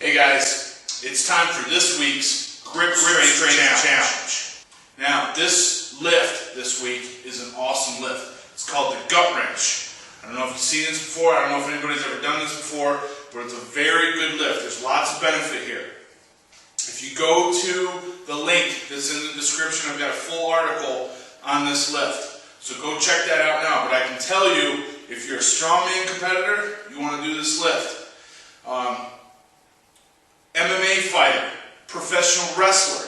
Hey guys, it's time for this week's Grip Strength Challenge. Now this lift this week is an awesome lift. It's called the gut wrench. I don't know if you've seen this before, I don't know if anybody's ever done this before, but it's a very good lift. There's lots of benefit here. If you go to the link that's in the description, I've got a full article on this lift. So go check that out now. But I can tell you, if you're a strongman competitor, you want to do this lift. MMA fighter, professional wrestler,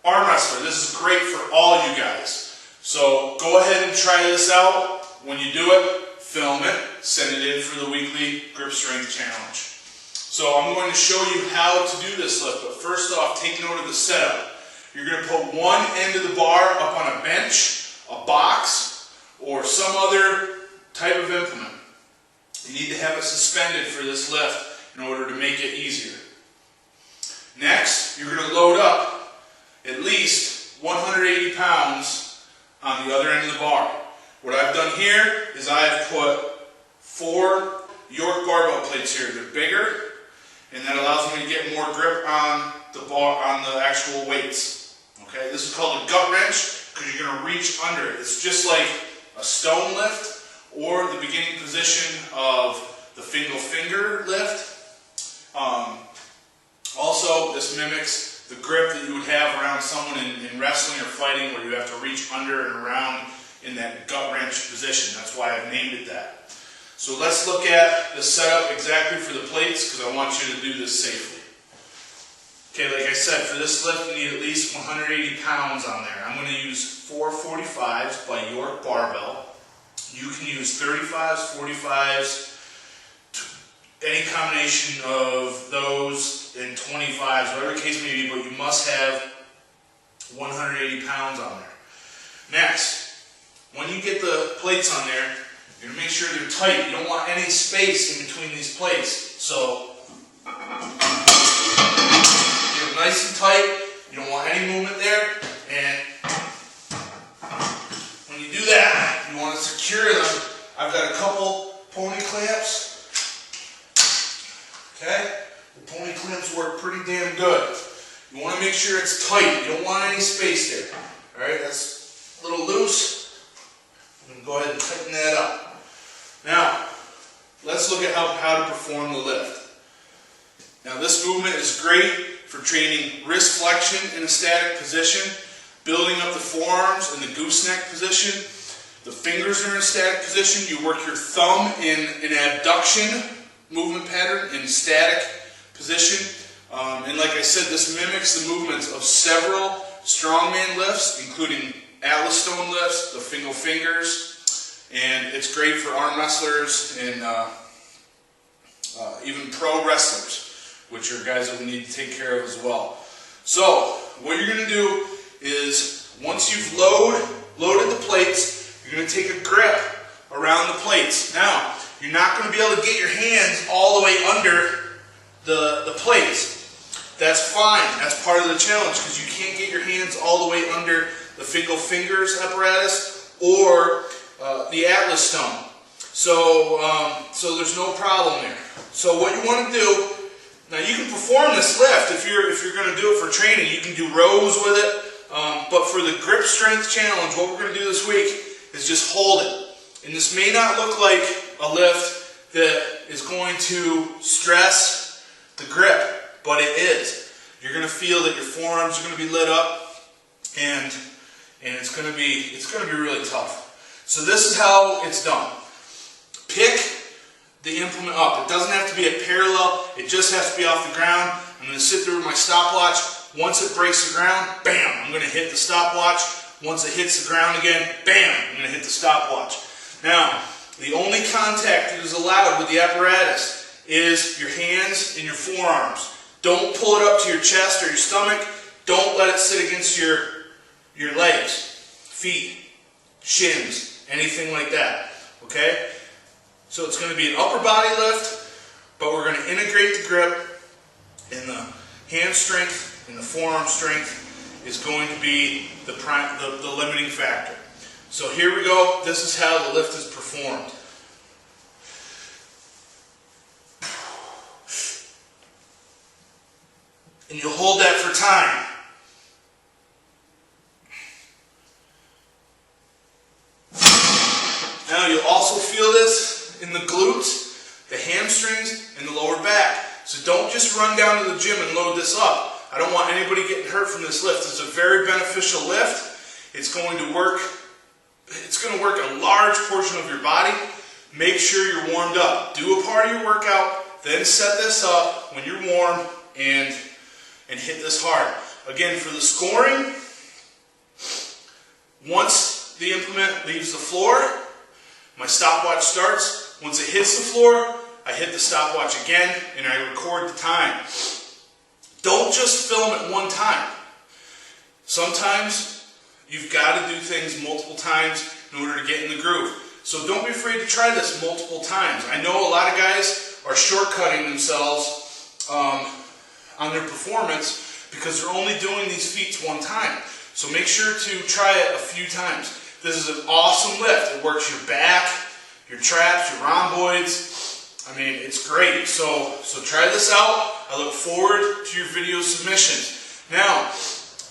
arm wrestler, this is great for all you guys. So go ahead and try this out. When you do it, film it, send it in for the weekly Grip Strength Challenge. So I'm going to show you how to do this lift, but first off, take note of the setup. You're going to put one end of the bar up on a bench, a box, or some other type of implement. You need to have it suspended for this lift in order to make it easier. Next, you're going to load up at least 180 pounds on the other end of the bar. What I've done here is I've put 4 York barbell plates here. They're bigger, and that allows me to get more grip on the bar, on the actual weights. Okay, this is called a gut wrench because you're going to reach under it. It's just like a stone lift or the beginning position of the Fingal finger lift. Also, this mimics the grip that you would have around someone in wrestling or fighting, where you have to reach under and around in that gut wrench position. That's why I've named it that. So let's look at the setup exactly for the plates, because I want you to do this safely. Okay, like I said, for this lift you need at least 180 pounds on there. I'm going to use 4 45s by York barbell. You can use 35s, 45s, any combination of those, and 25s, whatever the case may be, but you must have 180 pounds on there. Next, when you get the plates on there, you're going to make sure they're tight. You don't want any space in between these plates. So, get them nice and tight. You don't want any movement there. And when you do that, you want to secure them. I've got a couple pony clamps. Okay? The pony clamps work pretty damn good. You want to make sure it's tight. You don't want any space there. Alright, that's a little loose. I'm going to go ahead and tighten that up. Now, let's look at how to perform the lift. Now, this movement is great for training wrist flexion in a static position, building up the forearms in the gooseneck position. The fingers are in a static position. You work your thumb in an abduction movement pattern in static position. And like I said, this mimics the movements of several strongman lifts, including Atlas stone lifts, the Fingal fingers, and it's great for arm wrestlers and even pro wrestlers, which are guys that we need to take care of as well. So what you're going to do is, once you've loaded the plates, you're going to take a grip around the plates. Now, you're not going to be able to get your hands all the way under the plates. That's fine. That's part of the challenge, because you can't get your hands all the way under the Fingal fingers apparatus or the Atlas stone. So there's no problem there. So what you want to do, now you can perform this lift if you're going to do it for training. You can do rows with it, but for the Grip Strength Challenge, what we're going to do this week is just hold it. And this may not look like a lift that is going to stress the grip, but it is. You're going to feel that your forearms are going to be lit up, and it's going to be really tough. So this is how it's done. Pick the implement up. It doesn't have to be at parallel. It just has to be off the ground. I'm going to sit there with my stopwatch. Once it breaks the ground, bam, I'm going to hit the stopwatch. Once it hits the ground again, bam, I'm going to hit the stopwatch. Now, the only contact that is allowed with the apparatus is your hands and your forearms. Don't pull it up to your chest or your stomach. Don't let it sit against your legs, feet, shins, anything like that. Okay? So it's going to be an upper body lift, but we're going to integrate the grip, and the hand strength and the forearm strength is going to be the limiting factor. So here we go. This is how the lift is performed. and you hold that for time. Now you'll also feel this in the glutes, the hamstrings, and the lower back. So don't just run down to the gym and load this up. I don't want anybody getting hurt from this lift. It's a very beneficial lift. It's going to work a large portion of your body. Make sure you're warmed up. Do a part of your workout, then set this up when you're warm and hit this hard. Again, for the scoring, once the implement leaves the floor, my stopwatch starts. Once it hits the floor, I hit the stopwatch again and I record the time. Don't just film at one time. Sometimes you've got to do things multiple times in order to get in the groove. So don't be afraid to try this multiple times. I know a lot of guys are shortcutting themselves on their performance because they're only doing these feats one time. So make sure to try it a few times. This is an awesome lift. It works your back, your traps, your rhomboids. I mean, it's great. So try this out. I look forward to your video submissions. Now,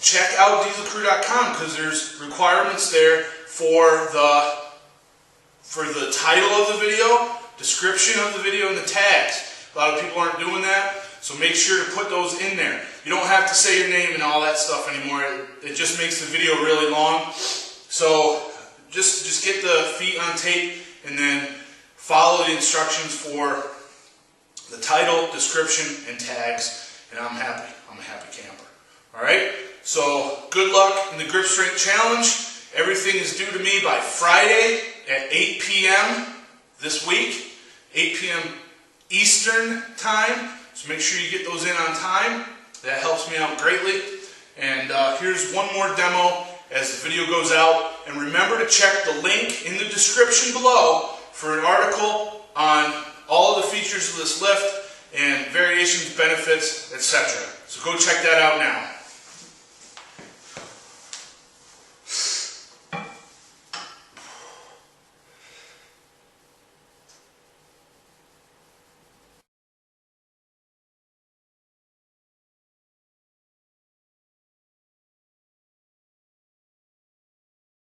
check out dieselcrew.com because there's requirements there for the title of the video, description of the video, and the tags. A lot of people aren't doing that, so make sure to put those in there. You don't have to say your name and all that stuff anymore. It just makes the video really long. So just get the feet on tape and then follow the instructions for the title, description, and tags, and I'm happy. I'm a happy camper. All right? So good luck in the grip strength challenge. Everything is due to me by Friday at 8 p.m. this week, 8 p.m. Eastern time. So make sure you get those in on time. That helps me out greatly. And here's one more demo as the video goes out. And remember to check the link in the description below for an article on all of the features of this lift and variations, benefits, etc. So go check that out now.